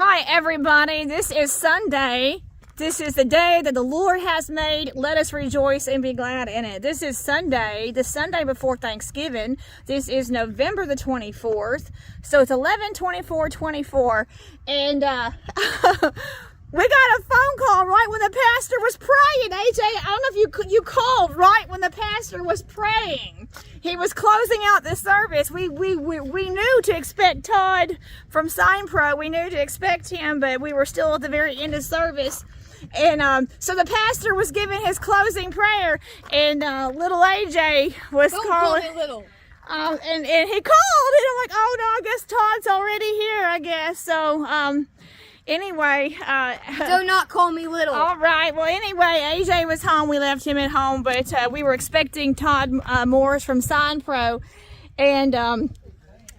Hi everybody, this is Sunday. This is the day that the Lord has made. Let us rejoice and be glad in it. This is Sunday, the Sunday before Thanksgiving. This is November the 24th. So it's 11/24/24. And we got a phone call right when the pastor was praying. AJ, I don't know if you called right when the pastor was praying. He was closing out the service. We knew to expect Todd from Sign Pro. We knew to expect him, but we were still at the very end of service. And so the pastor was giving his closing prayer, and little AJ was calling. Call me little. And he called, and I'm like, oh no, I guess Todd's already here, I guess. So anyway, Do not call me little. all right. Well, anyway, AJ was home. We left him at home, but we were expecting Todd Morris from Sign Pro, and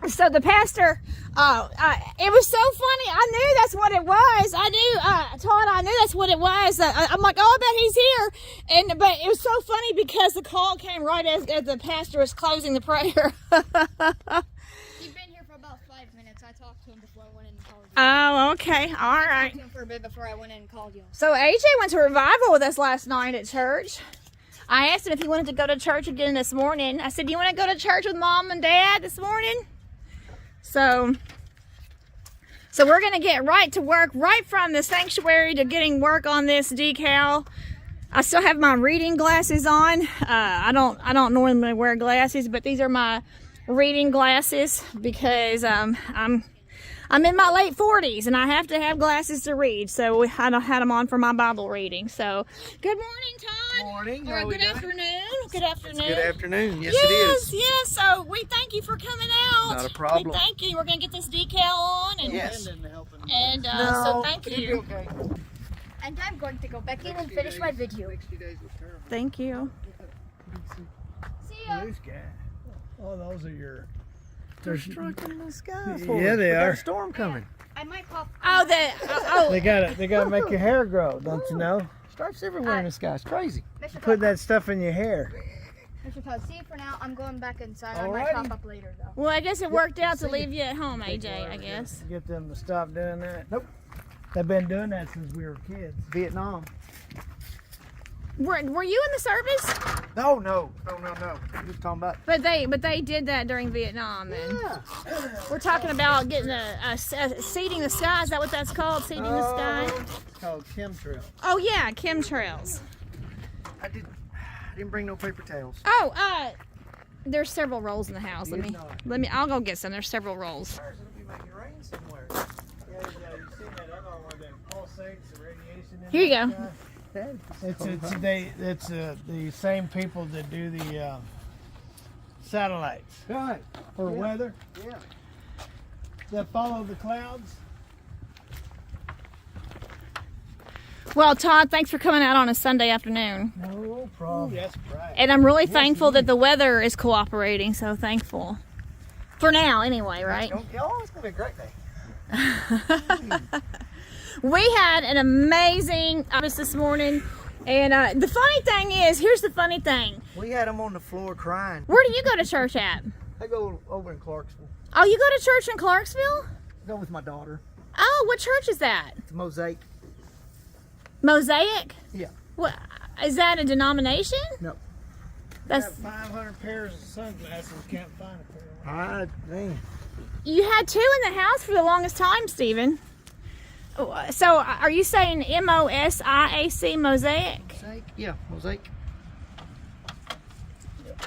so the pastor. It was so funny. I knew that's what it was. I knew, Todd. I knew that's what it was. I'm like, oh, I bet he's here. But it was so funny because the call came right as the pastor was closing the prayer. He's been here for about 5 minutes. I talked to him before I went in and called you. Oh, okay. All I right. talked to him for a bit before I went in and called you. So AJ went to revival with us last night at church. I asked him if he wanted to go to church again this morning. I said, do you want to go to church with Mom and Dad this morning? So we're going to get right to work, right from the sanctuary to getting work on this decal. I still have my reading glasses on. I don't normally wear glasses, but these are my reading glasses because I'm in my late 40s and I have to have glasses to read. So I had them on for my Bible reading. So good morning, Todd. Good morning. Or good afternoon. Good afternoon. Good afternoon. Yes, it is. Yes. So we thank you for coming out. Not a problem. We thank you. We're gonna get this decal on, and Yes. so thank you. Okay. And I'm going to go back in and finish my video. Thank you. See ya. Blue sky. Oh, those are your. They're striking the sky. Yeah, they We got are. a storm coming. I might pop. Oh, They gotta make your hair grow, don't you know? Stripes everywhere in the sky. It's crazy. Mr. Put Todd, that stuff in your hair. Mr. Todd, see you for now. I'm going back inside. I Alrighty. might pop up later, though. Well, I guess it worked out to leave you at home, AJ. I guess. Get them to stop doing that. Nope. They've been doing that since we were kids. Vietnam. Were you in the service? No. Just talking about. But they did that during Vietnam, and Yeah. we're talking about getting seeding the sky. Is that what that's called? Seeding the sky? It's called chemtrail. Oh yeah, chemtrails. I didn't bring no paper towels. Oh, there's several rolls in the house. Yes, not. I'll go get some. There's several rolls. It'll be making rain somewhere. Yeah, you seen that other one where they pulsates the radiation in Here you the go. sky? It's the same people that do the satellites Right. for Yeah. weather Yeah. that follow the clouds. Well, Todd, thanks for coming out on a Sunday afternoon. No problem. That's right. And I'm really thankful that the weather is cooperating. So thankful. For now, anyway, right? Oh, it's gonna be a great day. We had an amazing office this morning. And the funny thing is, here's the funny thing. We had them on the floor crying. Where do you go to church at? I go over in Clarksville. Oh, you go to church in Clarksville? Go with my daughter. Oh, what church is that? It's a Mosaic. Mosaic? Yeah. What is that, a denomination? No. That's Got 500 pairs of sunglasses. Can't find a pair. I think. you had two in the house for the longest time, Stephen. So are you saying MOSIAC, Mosaic? Mosaic? Yeah, Mosaic.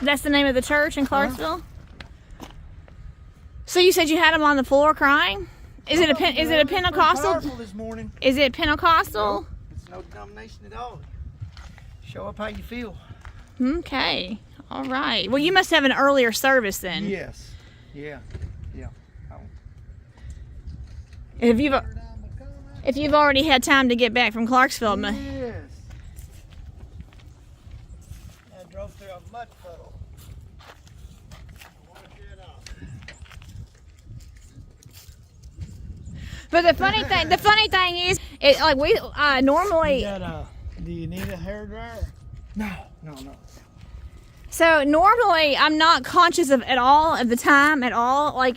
That's the name of the church in Clarksville? So you said you had them on the floor crying? Is it a Pentecostal? Powerful this morning. Is it Pentecostal? It's no denomination at all. Show up how you feel. Okay. All right. Well, you must have an earlier service then. Yes. Yeah. Yeah. If you've already had time to get back from Clarksville. Yes. I drove through a mud puddle. Wash it off. But the funny thing is, we normally. Do you need a hairdryer? No. So normally I'm not conscious of at all of the time at all. Like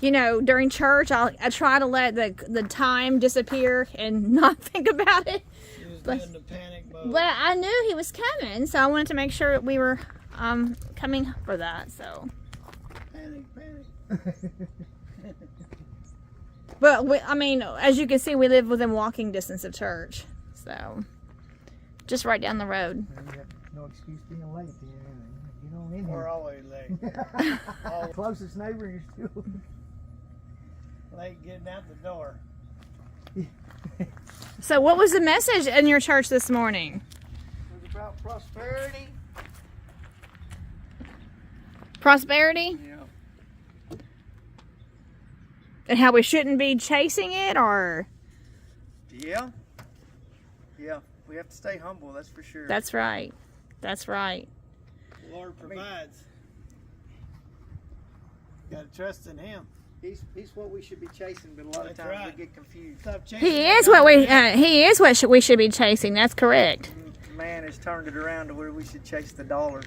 during church I try to let the time disappear and not think about it. He was doing the panic mode. But I knew he was coming, so I wanted to make sure we were coming for that. So. Panic. But as you can see, we live within walking distance of church, so just right down the road. No excuse being late then. Get on in We're here. always late. Closest neighbor is still. Late getting out the door. So, what was the message in your church this morning? It was about prosperity. Prosperity, Yeah. and how we shouldn't be chasing it, or Yeah. Yeah. We have to stay humble. That's for sure. that's right. That's right. The Lord provides. Gotta trust in Him. He's what we should be chasing, but a lot of That's times right. we get confused. Stop chasing He that is what we God. we should be chasing. That's correct. Man has turned it around to where we should chase the dollar.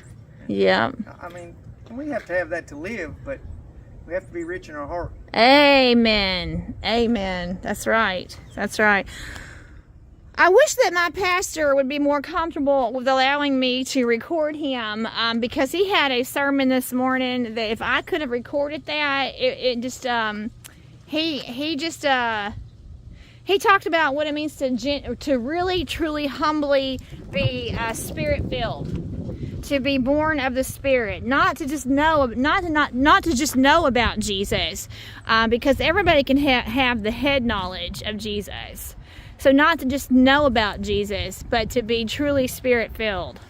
Yeah. I mean, we have to have that to live, but we have to be rich in our heart. Amen. Amen. That's right. That's right. I wish that my pastor would be more comfortable with allowing me to record him because he had a sermon this morning that if I could have recorded that, it just he talked about what it means to really truly humbly be spirit filled, to be born of the Spirit, not to just know about Jesus, because everybody can have the head knowledge of Jesus. So not to just know about Jesus, but to be truly Spirit-filled.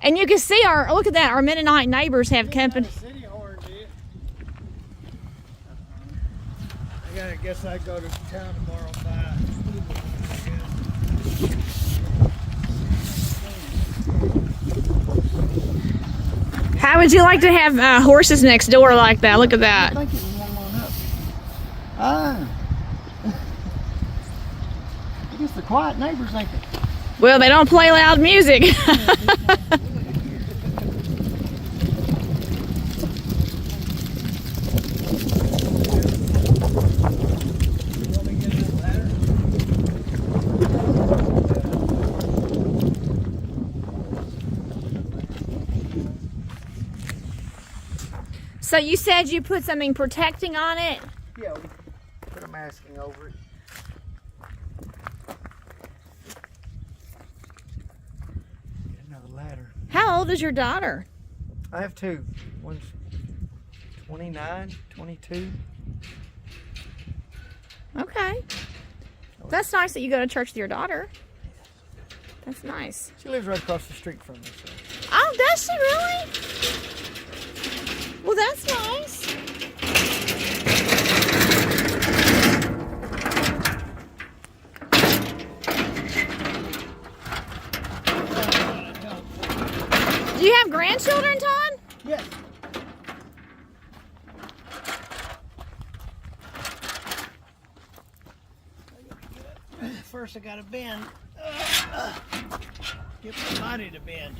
And you can see look at that, our Mennonite neighbors have company. City horn, do you? I guess I go to town tomorrow and buy How would you like to have horses next door like that? Look at that. I think it was one up. Ah. I guess they're quiet neighbors, ain't they? Well, they don't play loud music. So you said you put something protecting on it? Yeah, we put a masking over it. Get another ladder. How old is your daughter? I have two. One's 29, 22. Okay. That's nice that you go to church with your daughter. That's nice. She lives right across the street from me. So. Oh, does she really? Well, that's nice. Do you have grandchildren, Todd? Yes. First I gotta bend. Get my body to bend.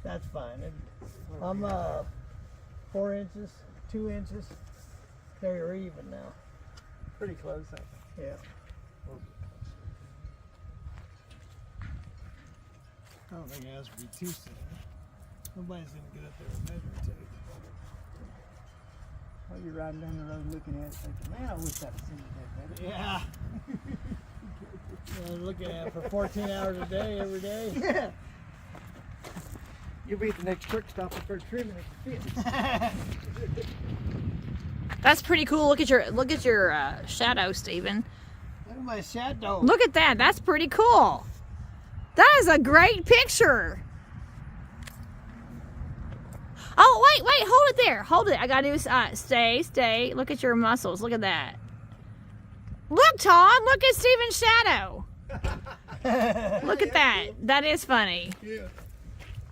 That's fine. I'm 4 inches, 2 inches. They're even now. Pretty close. Yeah. I don't think it has to be too soon. Nobody's gonna get up there and measure it. While you're riding down the road looking at it, thinking, man, I wish I'd seen that better. Yeah. Looking at it for 14 hours a day, every day. Yeah. You'll be at the next truck stop and start trimming it to fit. That's pretty cool. Look at your shadow, Stephen. Look at my shadow. Look at that. That's pretty cool. That is a great picture. Oh, wait, hold it there. Hold it. I gotta do stay. Look at your muscles. Look at that. Look, Tom. Look at Stephen's shadow. Look at that. That is funny. Yeah.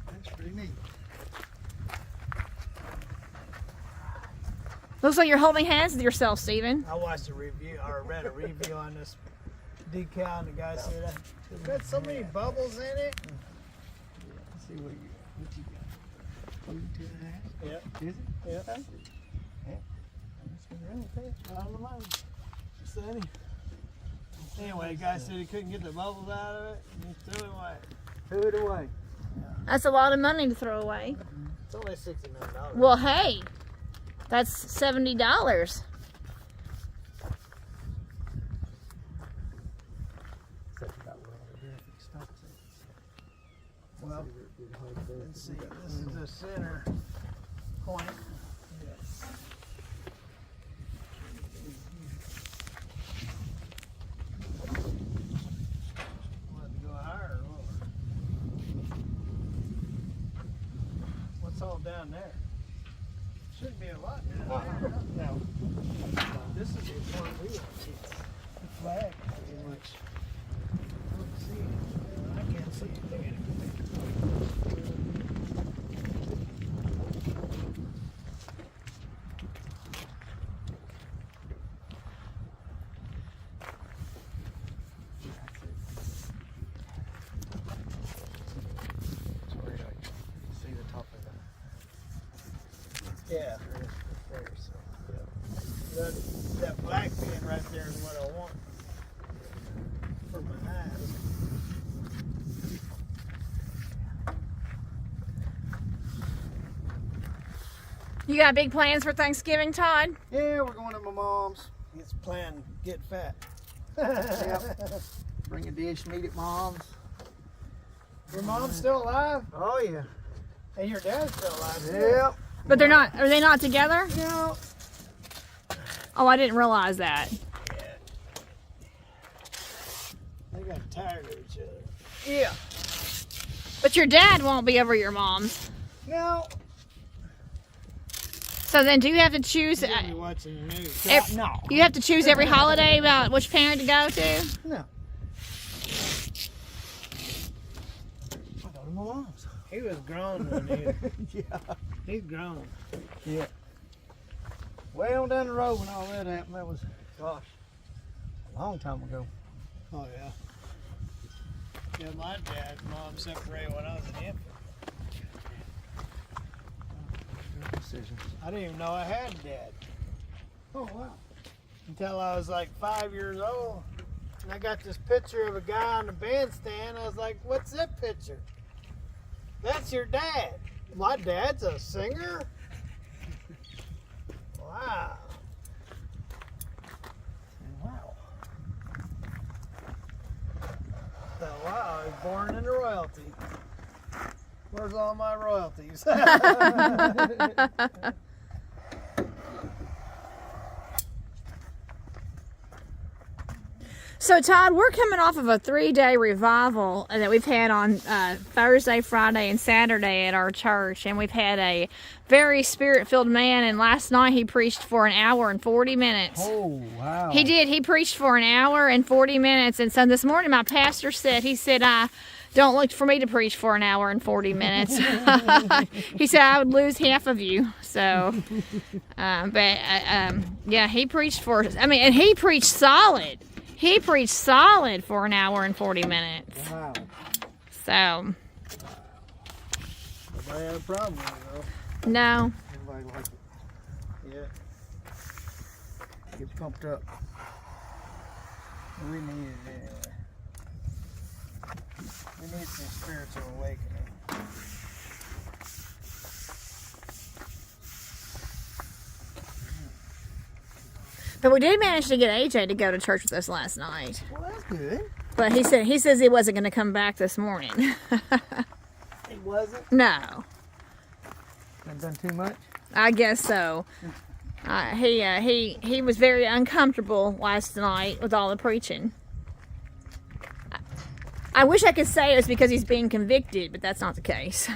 That's pretty neat. Looks like you're holding hands with yourself, Stephen. I watched a review or read a review on this decal, and the guy said it's got so many bubbles in it. Let's see what you got. 42.5? Yep. Is it? Yep. Yeah. That's been really fast. I don't know. Sunny. Anyway, the guy said he couldn't get the bubbles out of it, and he threw it away. Threw it away. That's a lot of money to throw away. It's only $69. Well, hey, that's $70. Well, let's see. This is the center point. Want to go higher or lower? What's all down there? Shouldn't be a lot down there. No. This is the point we want to see. The flag, pretty much. I don't see it. I can't see it. See the top of that. Yeah. There, so, that black pin right there is what I want for my eyes. You got big plans for Thanksgiving, Todd? Yeah, we're going to my mom's. It's plan get fat. Yep. Bring a dish, meet at mom's. Your mom's still alive? Oh yeah. And your dad's still alive? too? Yep. But they're not. Are they not together? No. Oh, I didn't realize that. They got tired of each other. Yeah. But your dad won't be over your mom's. No. So then, do you have to choose? He's gonna be watching the news. No. You have to choose every holiday about which parent to go to. No. I go to my mom's. He was grown when he Yeah. he's grown. Yeah. Way on down the road when all that happened. That was, gosh, a long time ago. Oh yeah. Yeah, my dad and mom separated when I was an infant. Good decisions. I didn't even know I had a dad Oh wow. until I was like 5 years old. And I got this picture of a guy on the bandstand. I was like, what's that picture? That's your dad. My dad's a singer? Wow. Wow. So, wow, I was born into royalty. Where's all my royalties? So, Todd, we're coming off of a 3-day revival that we've had on Thursday, Friday, and Saturday at our church. And we've had a very spirit-filled man. And last night he preached for an hour and 40 minutes. Oh wow. He did. He preached for an hour and 40 minutes. And so this morning my pastor said, don't look for me to preach for an hour and 40 minutes. He said I would lose half of you. So, yeah, he preached and he preached solid. He preached solid for an hour and 40 minutes. Wow. So, Nobody had a problem with it, though. no. Everybody liked it. Yeah. Get pumped up. We needed it anyway. We need some spiritual awakening. But we did manage to get AJ to go to church with us last night. Well, that's good. But he says he wasn't going to come back this morning. It wasn't? No. I've done too much. I guess so. He was very uncomfortable last night with all the preaching. I wish I could say it was because he's being convicted, but that's not the case.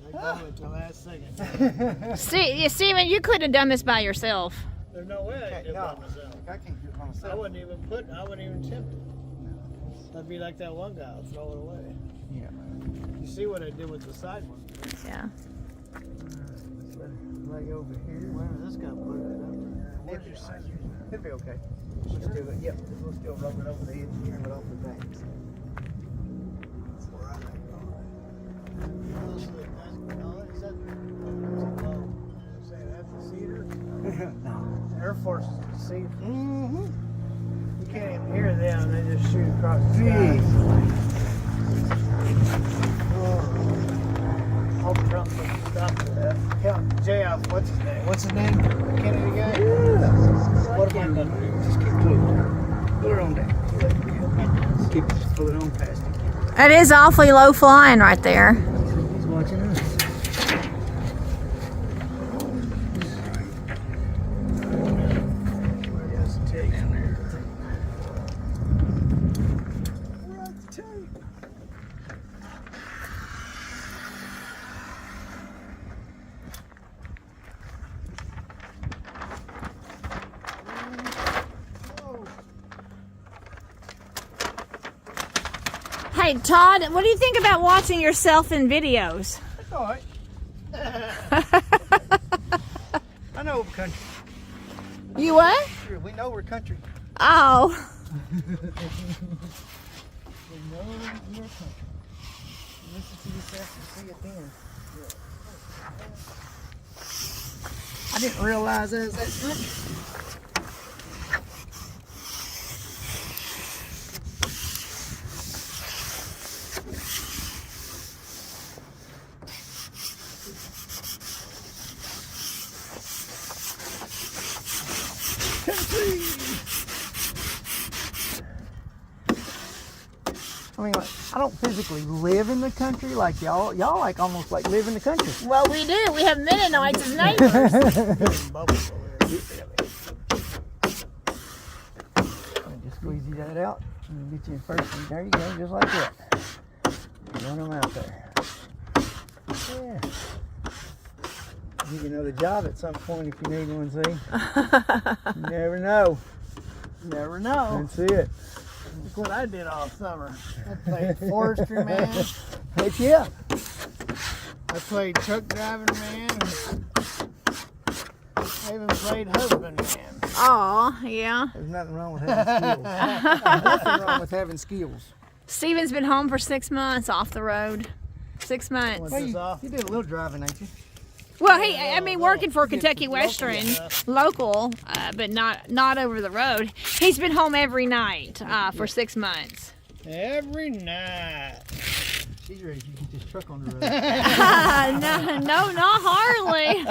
I go at the last second. Steven, you couldn't have done this by yourself. There's no way I can do it by myself. I can't do it by I myself. wouldn't even attempt it. I'd be like that one guy, I'll throw it away. Yeah, man. You see what I did with the side one? Yeah. Let's let it lay over here. Where is this guy put it up there? Where's your side? It'll be okay. We'll still, yep, we'll still rub it over the edge here, but off the back. No. Air Force is cedar. Mm-hmm. You can't even hear them, they just shoot across the sky. Hope Trump doesn't stop for that. Hell, JF, what's his name? What's his name? Kennedy guy? Yeah. What am I gonna do? Just keep close. Pull it on down. Keep pull it on past him. It is awfully low flying right there. He's watching us. Hey, Todd, what do you think about watching yourself in videos? That's all right. I know we're country. You what? Sure, we know we're country. Oh. We know we're country. Listen to yourself and see it then. I didn't realize that was that country. I mean, like, I don't physically live in the country like y'all. Y'all like almost like live in the country. Well, we do. We have Mennonites as neighbors. Just squeeze that out and get you in first. And there you go, just like that. Run them out there. Yeah. You can know the job at some point if you need one, see? You never know. Never know. That's it. Look what I did all summer. I played forestry man. Heck yeah. I played truck driving man. I even played husband man. Aw, yeah. There's nothing wrong with having skills. Nothing wrong with having skills. Steven's been home for 6 months off the road. 6 months. What's Well, this you, off? you did a little driving, ain't you? Well, I mean, working for Kentucky local, Western, yeah. local, but not over the road. He's been home every night for 6 months. Every night. She's ready to get this truck on the road. No, not hardly.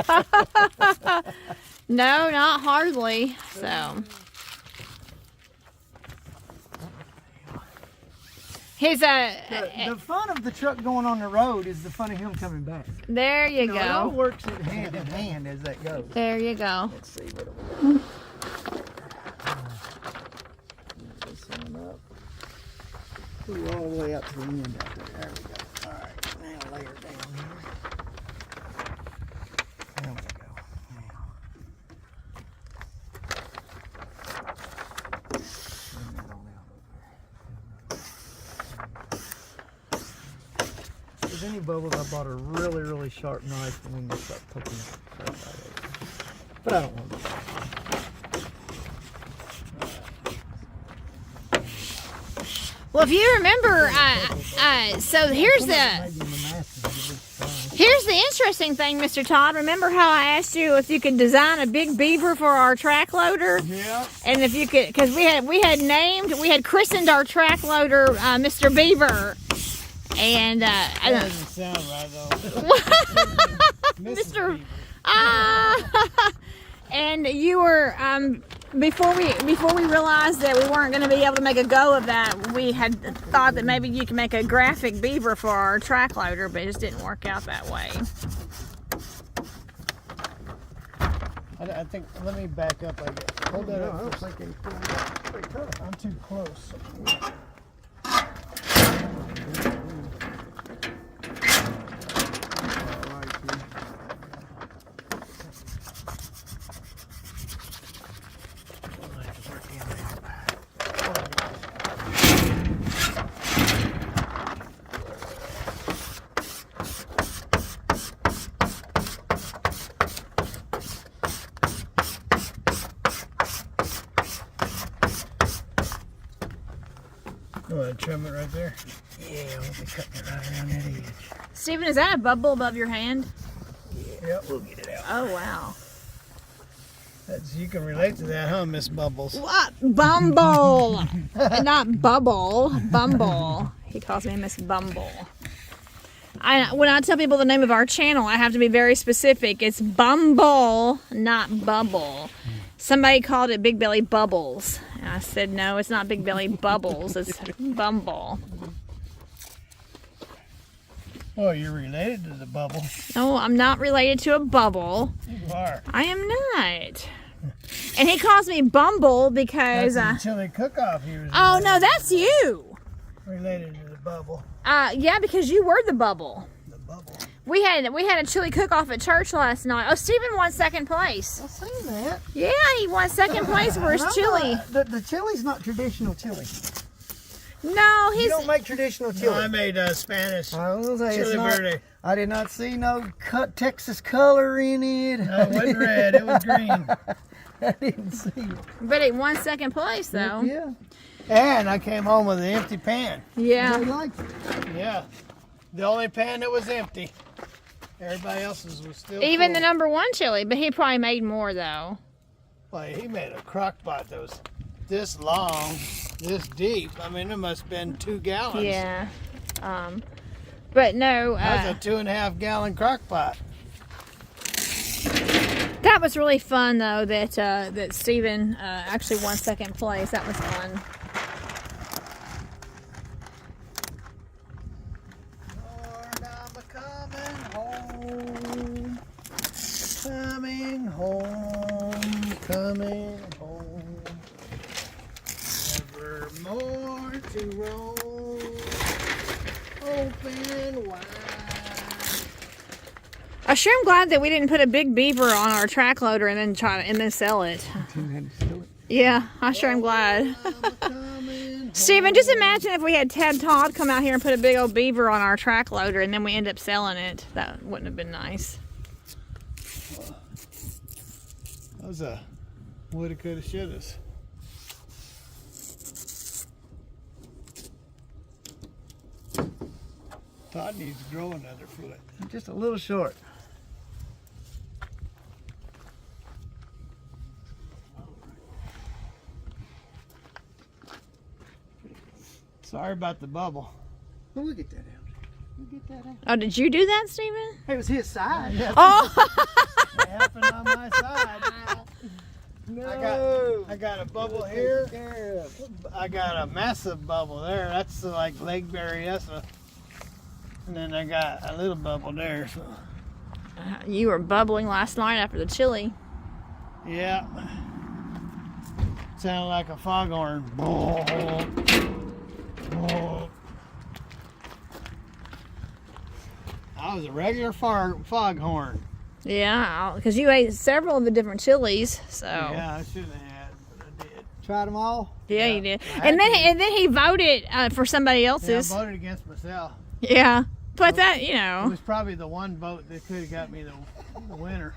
No, not hardly. So. His The fun of the truck going on the road is the fun of him coming back. there you It all go. works hand in hand as that goes. There you go. Let's see what we got. This one up. Ooh, all the way out to the end out there. There we go. All right, now lay her down here. There we go. Now. Bring that on out over there. If there's any bubbles, I bought a really, really sharp knife and we can start poking stuff out of it. But I don't want to. Well, if you remember, so here's the interesting thing, Mr. Todd. Remember how I asked you if you could design a big beaver for our track loader? Yeah. And if you could, because we had christened our track loader Mr. Beaver, and That doesn't sound right though. Mr. And you were before we realized that we weren't going to be able to make a go of that, we had thought that maybe you could make a graphic beaver for our track loader, but it just didn't work out that way. I think, let me back up, I guess. Hold that No, I up. don't think they pulled it pretty tough. I'm too close. I'll be cutting it right around that edge. Stephen, is that a bubble above your hand? Yep, we'll get it out. Oh, wow. You can relate to that, huh, Miss Bubbles? What? Bumble. Not bubble. Bumble. He calls me Miss Bumble. When I tell people the name of our channel, I have to be very specific. It's Bumble, not Bubble. Somebody called it Big Belly Bubbles. And I said, no, it's not Big Belly Bubbles. It's Bumble. Oh, you're related to the bubble. No, I'm not related to a bubble. You are. I am not. And he calls me Bumble because... That's the chili cook-off he was oh, no, that's you. related to the bubble. Yeah, because you were the bubble. The bubble. We had a chili cook-off at church last night. Oh, Stephen won second place. I've seen that. Yeah, he won second place for his chili. The chili's not traditional chili. No, You don't make traditional chili. No, I made Spanish I was gonna say, it's chili not, verde. I did not see no Texas color in it. No, it wasn't red. It was green. I didn't see it. But it won second place, though. Yeah. And I came home with an empty pan. Yeah. They liked it. Yeah. The only pan that was empty. Everybody else's was still Even the full. number one chili, but he probably made more, though. Like, he made a crock pot that was this long, this deep. I mean, it must have been 2 gallons. Yeah. But no, That was a 2.5 gallon crock pot. that was really fun, though, that Stephen actually won second place. That was fun. Lord, I'm coming home, coming home, never more to roam, open wide. I sure am glad that we didn't put a big beaver on our track loader and then sell it. Yeah, I sure am glad. Stephen, just imagine if we had Ted Todd come out here and put a big old beaver on our track loader and then we end up selling it. That wouldn't have been nice. That was a woulda, coulda, shouldas. Todd needs to grow another foot. Just a little short. Sorry about the bubble. But we'll get that out. We'll get that out. Oh, did you do that, Stephen? It was his side. Oh! It happened on my side. No. I got a bubble here. I got a massive bubble there. That's like Lake Berryessa. And then I got a little bubble there. So You were bubbling last night after the chili. yeah. Sounded like a foghorn. I was a regular foghorn. Yeah, because you ate several of the different chilies, so Yeah, I shouldn't have had, but I did. Tried them all. yeah, you did. I And had then he voted for somebody Yeah, I else's. voted against myself. Yeah, but that It know. was probably the one vote that could have got me the winner.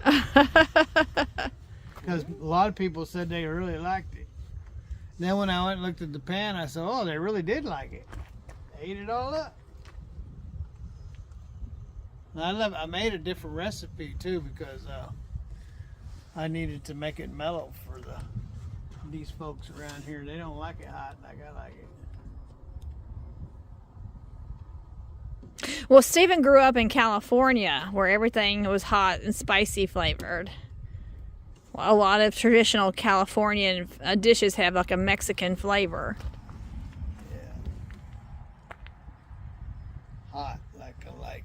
Because a lot of people said they really liked it. Then when I went and looked at the pan, I said, oh, they really did like it. They ate it all up. And I made a different recipe too because I needed to make it mellow for these folks around here. They don't like it hot like I like it. Well, Stephen grew up in California, where everything was hot and spicy flavored. A lot of traditional Californian dishes have like a Mexican flavor. Yeah. Hot like I like.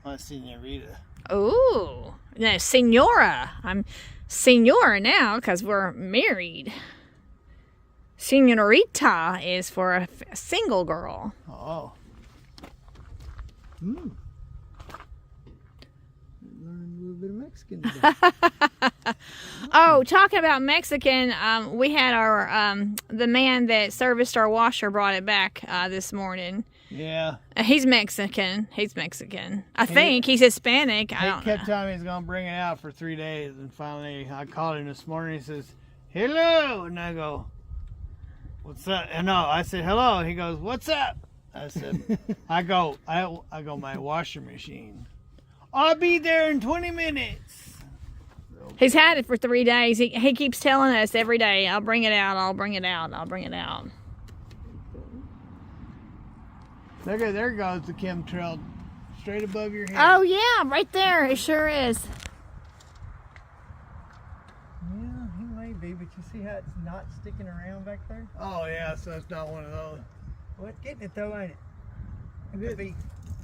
My senorita. Ooh, no, senora. I'm senora now because we're married. Senorita is for a single girl. Oh. Learned a little bit of Mexican today. Oh, talking about Mexican, we had our the man that serviced our washer brought it back this morning. Yeah. He's Mexican. He's Mexican. I think he's Hispanic. I He don't kept know. telling me he's gonna bring it out for 3 days, and finally I called him this morning. He says, "Hello," and I go, what's up? And no, I said, hello. He goes, what's up? I said, I go, my washing machine. I'll be there in 20 minutes. He's had it for 3 days. He keeps telling us every day, I'll bring it out, I'll bring it out, I'll bring it out. Look at, there goes the chemtrail straight above your head. Oh, yeah, right there. It sure is. Yeah, he may be, but you see how it's not sticking around back there? Oh, yeah, so it's not one of those. Well, it's getting it though, ain't it?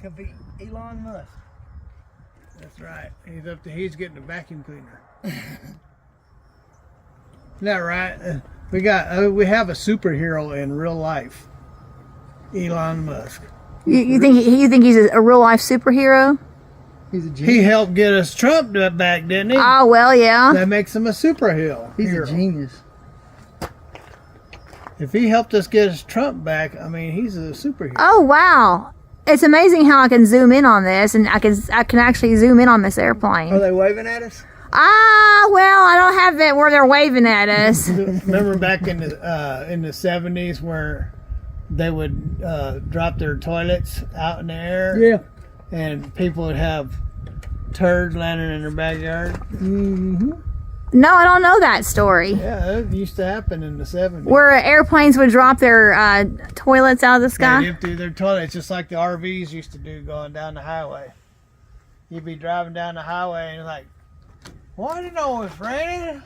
Could be Elon Musk. That's right. He's getting a vacuum cleaner. Isn't that right? We have a superhero in real life. Elon Musk. You think he's a real life superhero? He's a genius. He helped get us Trump back, didn't he? Oh, well, yeah. That makes him a superhero. He's a genius. If he helped us get us Trump back, I mean, he's a superhero. Oh, wow. It's amazing how I can zoom in on this, and I can actually zoom in on this airplane. Are they waving at us? Well, I don't have that where they're waving at us. Remember back in the 70s where they would drop their toilets out in the air? Yeah. And people would have turds landing in their backyard? Mm-hmm. No, I don't know that story. Yeah, it used to happen in the 70s. Where airplanes would drop their toilets out of the sky? They'd empty their toilets just like the RVs used to do going down the highway. You'd be driving down the highway and you're like, well, I didn't know it was raining.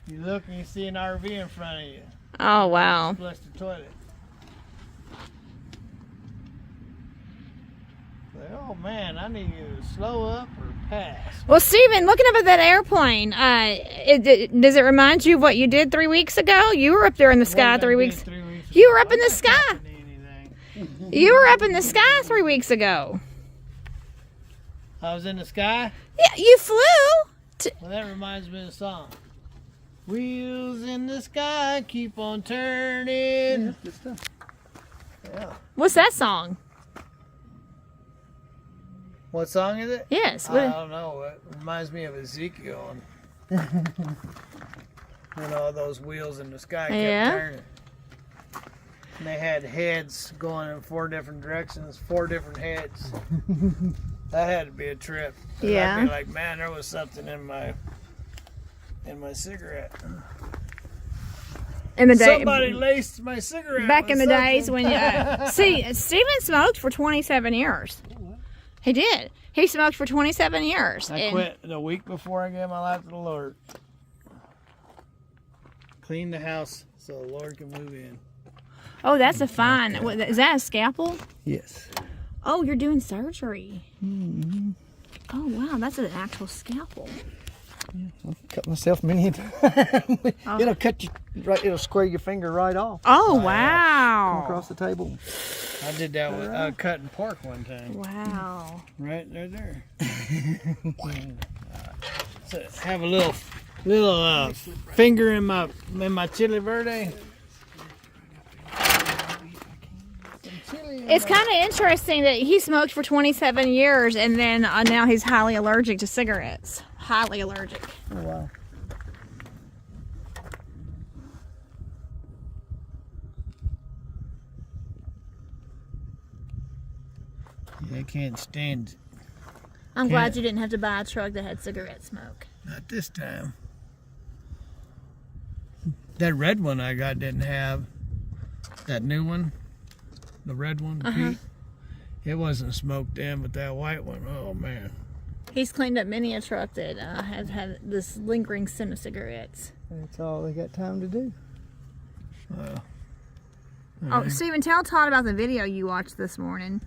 You look and you see an RV in front of you. Oh, wow. Flush the toilet. Like, oh man, I need you to slow up or pass. Well, Stephen, looking up at that airplane, does it remind you of what you did 3 weeks ago? You were up there in the sky 3 weeks. 3 weeks You ago. were up in the I'm not sky. talking to anything. You were up in the sky 3 weeks ago. I was in the sky? Yeah, you flew. Well, that reminds me of the song. Wheels in the sky keep on turning. Yeah, good stuff. Yeah. What's that song? What song is it? Yes. I don't know. It reminds me of Ezekiel. And when all those wheels in the sky kept Yeah. turning. And they had heads going in 4 different directions, 4 different heads. That had to be a trip. 'Cause Yeah. I'd be like, man, there was something in my cigarette. In the day, Somebody laced my cigarette. back in with the days something. when you see, Stephen smoked for 27 years. He did. He smoked for 27 years. I quit the week before I gave my life to the Lord. Clean the house so the Lord can move in. Oh, that's a fine. What, is that a scalpel? Yes. Oh, you're doing surgery. Mm-hmm. Oh, wow. That's an actual scalpel. I've cut myself many times. It'll cut you right. It'll square your finger right off. Oh, Come wow. across the table. I did that with cutting pork one time. Wow. Right there. So have a little finger in my chili verde. It's kind of interesting that he smoked for 27 years and then now he's highly allergic to cigarettes. Highly allergic. Oh wow. Yeah, I can't stand it. I'm glad you didn't have to buy a truck that had cigarette smoke. Not this time. That red one I got didn't have. That new one, the red one, Pete, it wasn't smoked in, but that white one, oh man. He's cleaned up many a truck that has had this lingering scent of cigarettes. That's all they got time to do. Well, Oh, Stephen, tell Todd about the video you watched this morning.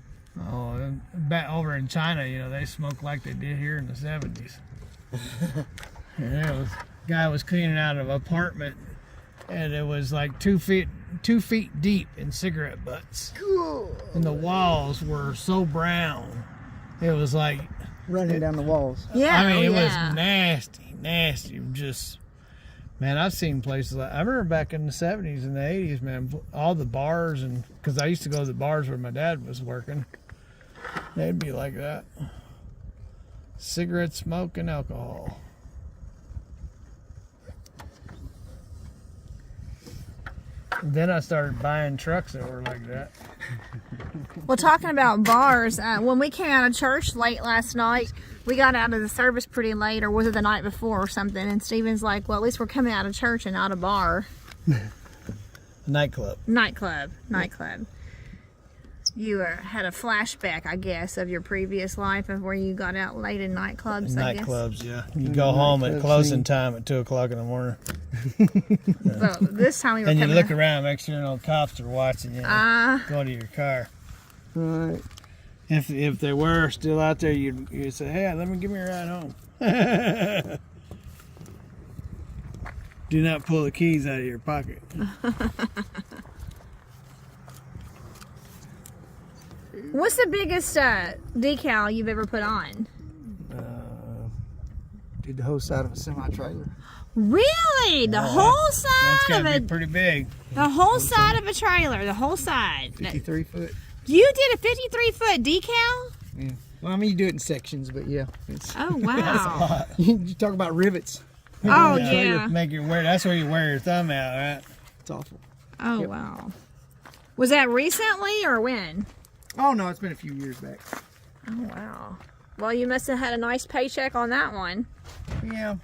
oh, back over in China, you know, they smoke like they did here in the 70s. And there was guy was cleaning out of an apartment, and it was like 2 feet deep in cigarette butts. Cool. And the walls were so brown, it was like, Running down the walls. Yeah, I mean, it yeah. was nasty. Just, man, I've seen places like, I remember back in the 70s and the 80s, man, all the bars, and because I used to go to the bars where my dad was working, they'd be like that. Cigarette smoke and alcohol. Then I started buying trucks that were like that. Well, talking about bars, when we came out of church late last night, we got out of the service pretty late, or was it the night before or something? And Steven's like, well, at least we're coming out of church and not a bar. Nightclub. Nightclub. You had a flashback, I guess, of your previous life of where you got out late in nightclubs, I guess. Nightclubs, yeah. You go home at closing time at 2 o'clock in the morning. Well, this time we were And you coming look around, make sure no cops are watching you. Go to your car. Right. If they were still out there, you'd say, hey, give me a ride home. Do not pull the keys out of your pocket. What's the biggest decal you've ever put on? Did the whole side of a semi-trailer. Really? The whole That's side got of to it? be pretty big. The whole side of a trailer, the whole side. 53 foot. You did a 53-foot decal? Yeah. Well, I mean, you do it in sections, but yeah. It's, Oh, wow. you talk about rivets. Oh, yeah. Make your wear. That's where you wear your thumb out, right? It's awful. Oh, Yep. wow. Was that recently or when? Oh, no, it's been a few years back. Oh, wow. Well, you must have had a nice paycheck on that one. Yeah.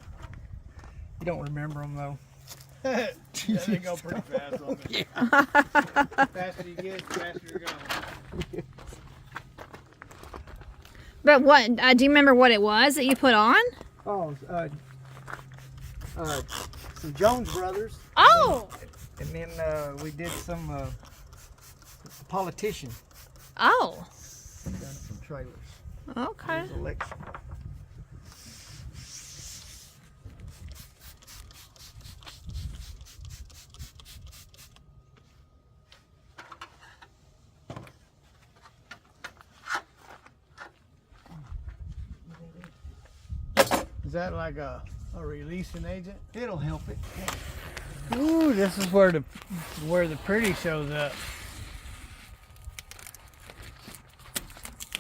You don't remember them, though. Yeah, they go pretty fast on me. Faster you get, faster you're going. But what, do you remember what it was that you put on? Oh, some Jones Brothers. Oh! And then we did some politician. Oh. Done some trailers. Okay. It was election. Is that like a releasing agent? It'll help it. Ooh, this is where the pretty shows up.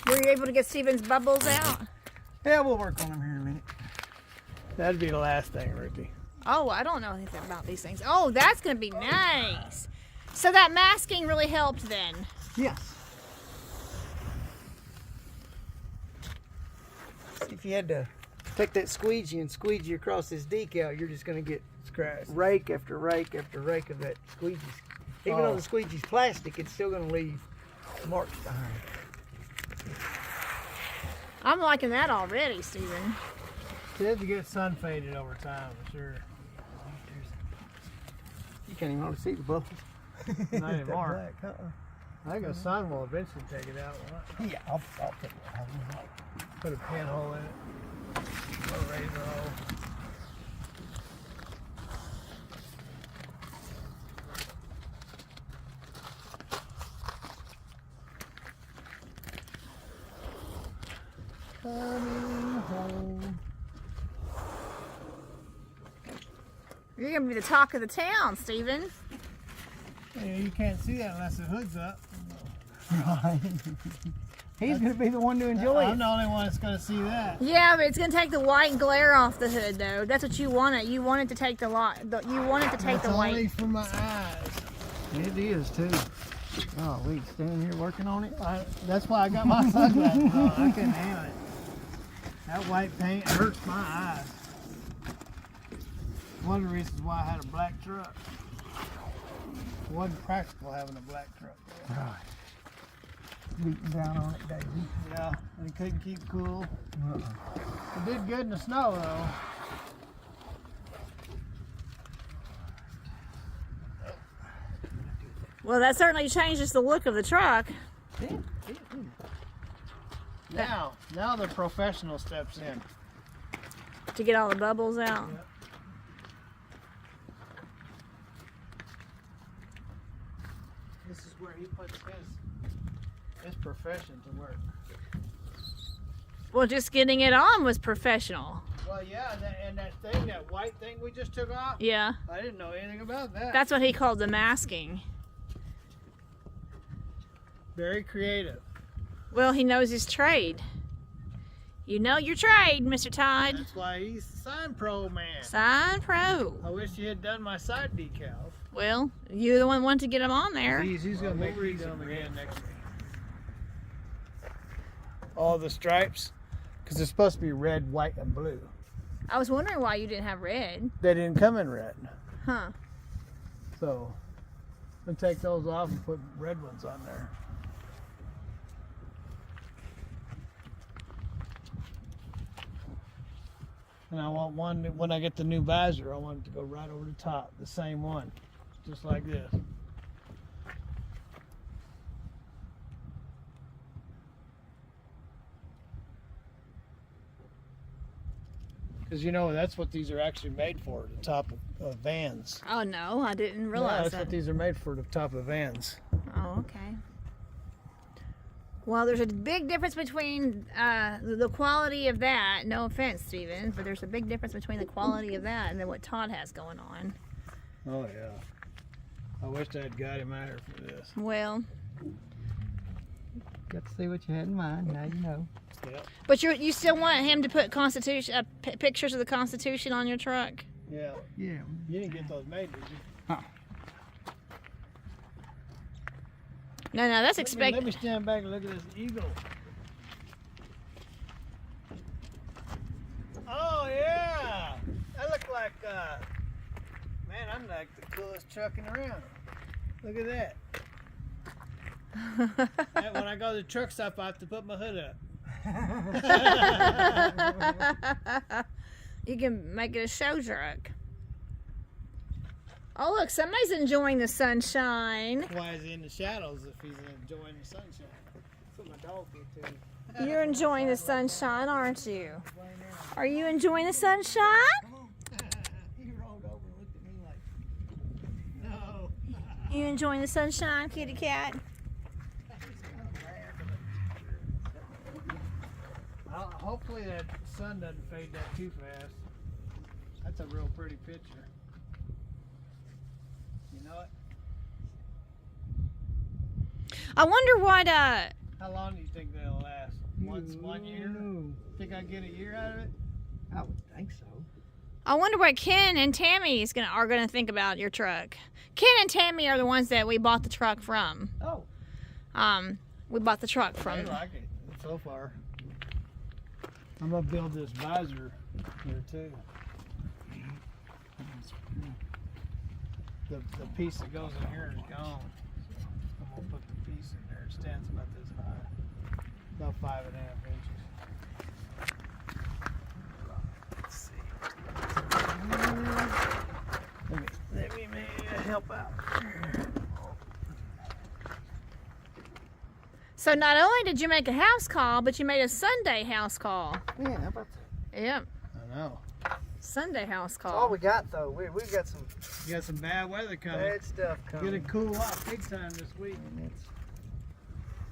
Were you able to get Steven's bubbles out? Yeah, we'll work on them here in a minute. That'd be the last thing, Ricky. Oh, I don't know anything about these things. Oh, that's going to be nice. So that masking really helped then. Yes. If you had to take that squeegee and squeegee across this decal, you're just going to get Scratch. rake after rake after rake of that squeegee. Even though the squeegee's plastic, it's still going to leave marks behind. I'm liking that already, Steven. Kids get sun faded over time, for sure. You can't even hardly see the bubbles. Not anymore. Black, I think the sun will eventually take it out. Won't it? Yeah, I'll take it. Put a pinhole in it. Put a razor hole. Coming home. You're going to be the talk of the town, Steven. Yeah, you can't see that unless the hood's up. Right. He's going to be the one to enjoy I'm it. the only one that's going to see that. Yeah, but it's going to take the white glare off the hood, though. That's what you want it. You want it to take the light. You want it to take It's the only white. for my eyes. It is, too. Oh, we standing here working on it. That's why I got my sunglasses on. I couldn't handle it. That white paint hurts my eyes. One of the reasons why I had a black truck. It wasn't practical having a black truck. Right. Beating down on it, Davey. Yeah, and it couldn't keep cool. Uh-uh. It did good in the snow though. Well, that certainly changes the look of the truck. Now the professional steps in. To get all the bubbles out. Yep. This is where he puts his profession to work. Well, just getting it on was professional. Well, yeah, and that thing, that white thing we just took off, Yeah, I didn't know anything about that. that's what he called the masking. Very creative. Well, he knows his trade. You know your trade, Mr. Todd. That's why he's the sign pro man. Sign pro. I wish you had done my side decals. Well, you're the one who wanted to get them on there. He's gonna make these on again next week. All the stripes, because they're supposed to be red, white, and blue. I was wondering why you didn't have red. They didn't come in red. Huh. So, I'm gonna take those off and put red ones on there. And I want one, when I get the new visor, I want it to go right over the top, the same one, just like this. Because you know, that's what these are actually made for, the top of vans. Oh no, I didn't Yeah, realize that's that. what these are made for, the top of vans. Oh, okay. Well, there's a big difference between the quality of that. No offense, Steven, but there's a big difference between the quality of that and then what Todd has going on. Oh yeah. I wish I had got him out here for this. Well, Got to see what you had in mind. Now you know. Yeah. but you still want him to put Constitution pictures of the Constitution on your truck? Yeah. Yeah. You didn't get those made, did you? No, that's Let expected. me stand back and look at this eagle. Oh yeah, that look like man, I'm like the coolest trucking around. Look at that. When I go to the truck stop, I have to put my hood up. You can make it a show truck. Oh look, somebody's enjoying the sunshine. Why is he in the shadows if he's enjoying the sunshine? That's what my dog did too. You're enjoying the sunshine, aren't you? Are you enjoying the sunshine? He rolled over and looked at me like, No. You enjoying the sunshine, kitty cat? Hopefully that sun doesn't fade that too fast. That's a real pretty picture. You know it? I wonder what How long do you think that'll last? 1 year? Think I get a year out of it? I would think so. I wonder what Ken and Tammy are gonna think about your truck. Ken and Tammy are the ones that we bought the truck from. Oh. We bought the truck They from. like it so far. I'm gonna build this visor here too. The piece that goes in here is gone. I'm gonna put the piece in there. It stands about this high, about 5.5 inches. Let me help out. So not only did you make a house call, but you made a Sunday house call. Yeah, how about that? Yep, I know. Sunday house That's all call. we got though. We've got some You got some bad weather coming. bad stuff coming. Get it cool off big time this week. And it's,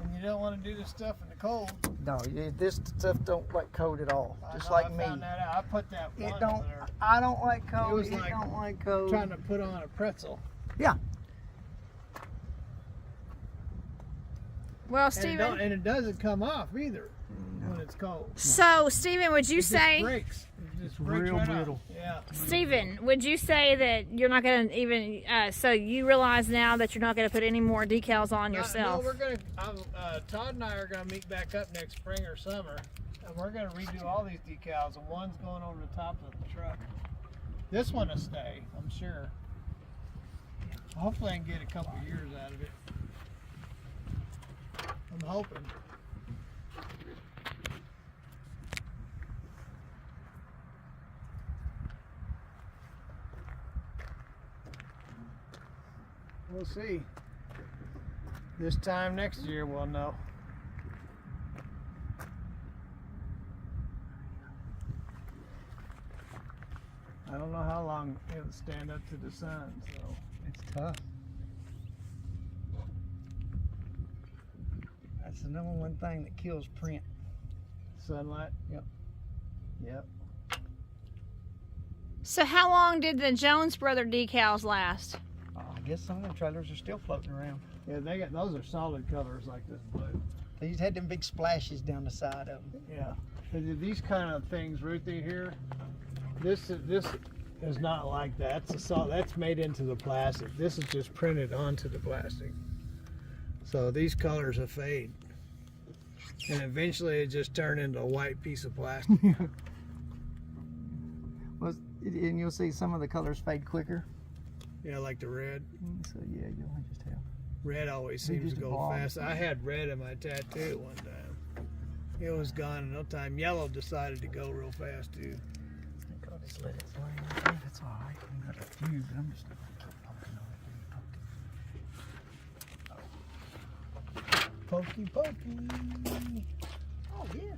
And you don't want to do this stuff in the cold. no, this stuff don't like cold at all. I Just know, like I me. found that out. I put that It one don't. there I don't like cold. It was It like don't like cold. trying to put on a pretzel. Well, And Steven. it doesn't come off either when it's cold. So, Steven, would you It just say, breaks. It just breaks real right brittle. off. Yeah. Steven, would you say that you're not going to even, so you realize now that you're not going to put any more decals on yourself? No, we're gonna. Todd and I are gonna meet back up next spring or summer, and we're gonna redo all these decals. And one's going over the top of the truck. This one will stay, I'm sure. Hopefully, I can get a couple years out of it. I'm hoping. We'll see. This time next year we'll know. I don't know how long it'll stand up to the sun, so. It's tough. That's the number one thing that kills print. Sunlight? Yep. Yep. So how long did the Jones Brother decals last? I guess some of them trailers are still floating around. Yeah, they got those are solid colors like this blue. These had them big splashes down the side of them. Yeah. And these kind of things right through here, this is not like that. That's made into the plastic. This is just printed onto the plastic. So these colors will fade. And eventually it just turn into a white piece of plastic. Well, and you'll see some of the colors fade quicker. Yeah, like the red. So yeah, you'll just have. Red always They seems to just go evolve. fast. I had red in my tattoo one time. It was gone in no time. Yellow decided to go real fast too. I think I'll just let it flame. That's all right. I got a few, but I'm just gonna keep poking on it. Pokey. Oh yeah.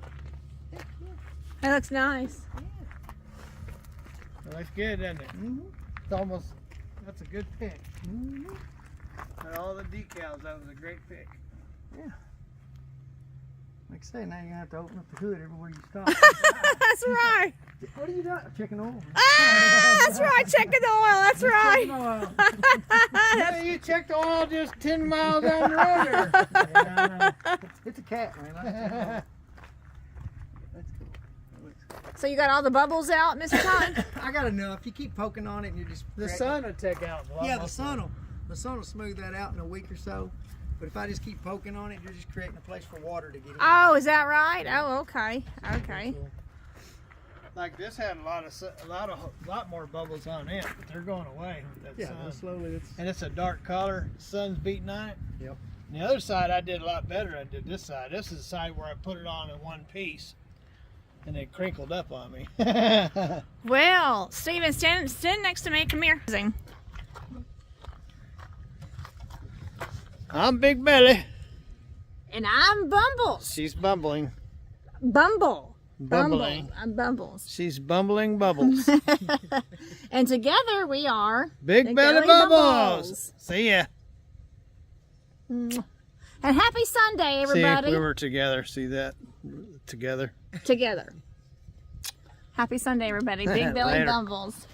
Heck yeah. That looks nice. Well, that's good, isn't it? Mm-hmm. It's almost, that's a good pick. Mm-hmm. And all the decals, that was a great pick. Yeah. Like I say, now you're gonna have to open up the hood everywhere you stop. That's right. What are you doing? Checking oil. Ah, that's right. Checking the oil. That's right. Checking oil. Yeah, you checked the oil just 10 miles down the road there. Yeah, I know. It's a cat, man. That's cool. That looks cool. So you got all the bubbles out, Mr. Todd? I got enough. You keep poking on it, and you just The sun will take out a lot. Yeah, the sun will smooth that out in a week or so. But if I just keep poking on it, you're just creating a place for water to get in. Oh, is that right? Oh, okay. Okay. Like this had a lot more bubbles on it, but they're going away with that Yeah, sun. slowly. And it's a dark color. Sun's beating on it. Yep. And the other side I did a lot better. I did this side. This is the side where I put it on in one piece, and it crinkled up on me. Well, Steven, stand next to me. Come here. I'm Big Belly. And I'm Bumbles. She's bumbling. Bumble. Bumbling. I'm Bumbles. She's bumbling bubbles. And together we are Big Belly Bubbles. See ya. And happy Sunday, See, everybody. if we were together. See that? Together. Together. Happy Sunday, everybody. Big Belly Later. Bumbles.